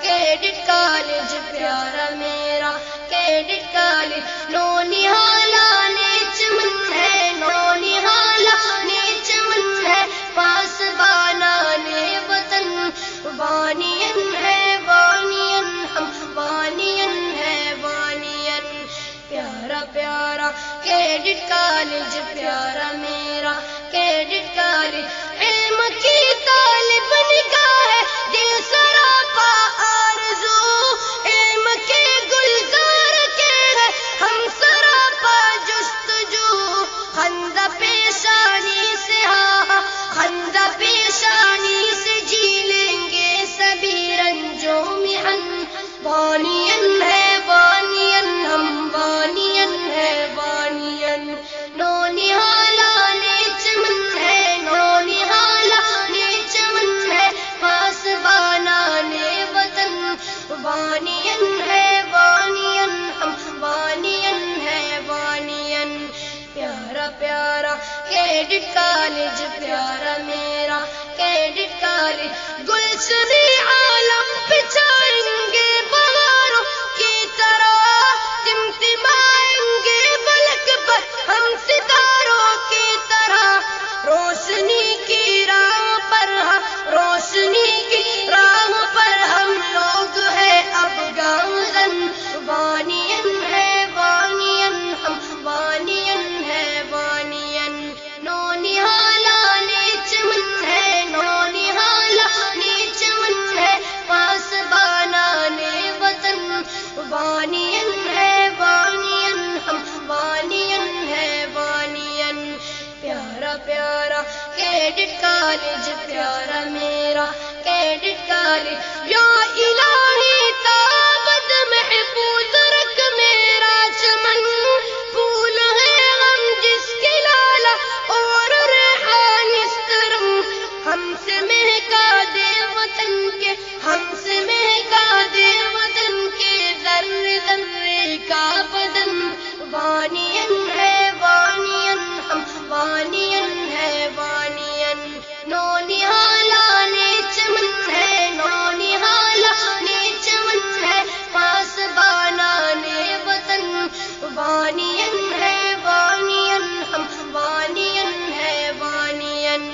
cadet college پیارا میرا cadet college نونہالا نے چمن ہے نونہالا نے چمن ہے پاسبانہ نے وطن بانین ہے بانین ہم بانین ہے بانین پیارا پیارا کیڈٹ کالج پیارا میرا کیڈٹ کالج علم کی طالب نگاہ ہے دل سراپا آرزو علم کے گلزار کے ہے ہم سراپا جستجو خندہ پیشانی سے ہاں خندہ پیشانی سے جی لیں گے سبھی رنجوں محن بانین ہے بانین ہم بانین ہے بانین نونہالا نے چمن ہے نونہالا نے چمن ہے پاسبانہ نے وطن بانین ہے بانین ہم بانین ہے بانین پیارا پیارا کیڈٹ کالج پیارا میرا کیڈٹ کالج گلشن عالم بچھائیں گے بہاروں کی طرح ٹمٹمائیں گے فلک پر ہم ستاروں کی طرح روشنی کی راہ پر روشنی کی راہ پر ہم لوگ ہیں اب گامزن بانین ہے بانین ہم بانین ہے بانین نونہالا نے چمن ہے نونہالا نے چمن ہے پاسبانہ نے وطن بانین ہے بانین ہم بانین ہے بانین پیارا پیارا کیڈٹ کالج پیارا میرا کیڈٹ کالج یا الہی تابد محفوظ رکھ میرا چمن پھول ہے غم جس کی لالا اور ریحان اس طرح ہم سے مہکا دے وطن کے ہم سے مہکا دے وطن کے ذرے ذرے کا بدن بانین ہے بانین ہم بانین ہے بانین نونہالا نے چمن ہے نونہالا نے چمن ہے پاسبانہ نے وطن بانین ہے بانین ہم بانین ہے بانین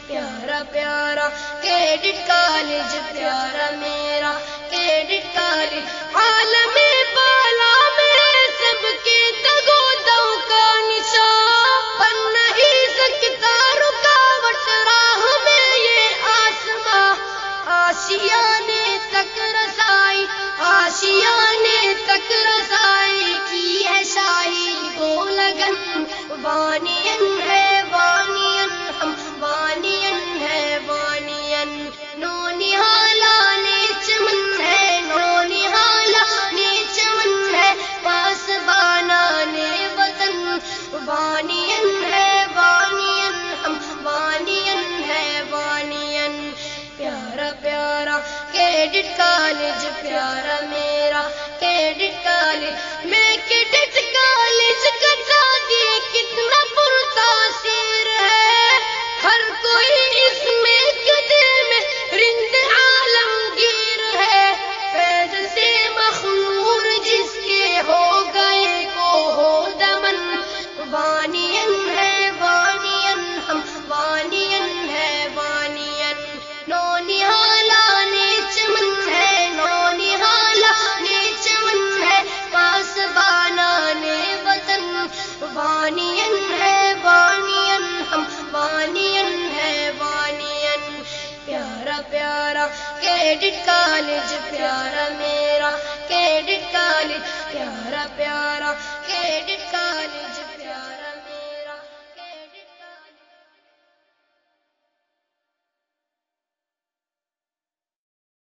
پیارا پیارا کیڈٹ کالج پیارا میرا کیڈٹ کالج عالم بالا میں سب کے تگو دو کا نشان بن نہیں سکتا رکاوٹ راہ میں یہ آسماں آشیانے تک رسائی آشیانے تک رسائی کی ہے شاہی کو لگن بانین ہے بانین ہم بانین ہے بانین نونہالا نے چمن ہے نونہالا نے چمن ہے پاسبانہ نے وطن بانین ہے بانین ہم بانین ہے بانین پیارا پیارا کیڈٹ کالج پیارا میرا کیڈٹ کالج میں کیڈٹ کالج کا جاگے کتنا پرتاثیر ہے ہر کوئی اس میں کے دل میں رند عالمگیر ہے فیض سے مخمور جس کے ہو گئے کو ہو دمن بانین ہے بانین ہم بانین ہے بانین نونہالا نے چمن ہے نونہالا نے چمن ہے پاسبانہ نے وطن بانین ہے بانین ہم بانین ہے بانین پیارا پیارا کیڈٹ کالج پیارا میرا کیڈٹ کالج پیارا پیارا کیڈٹ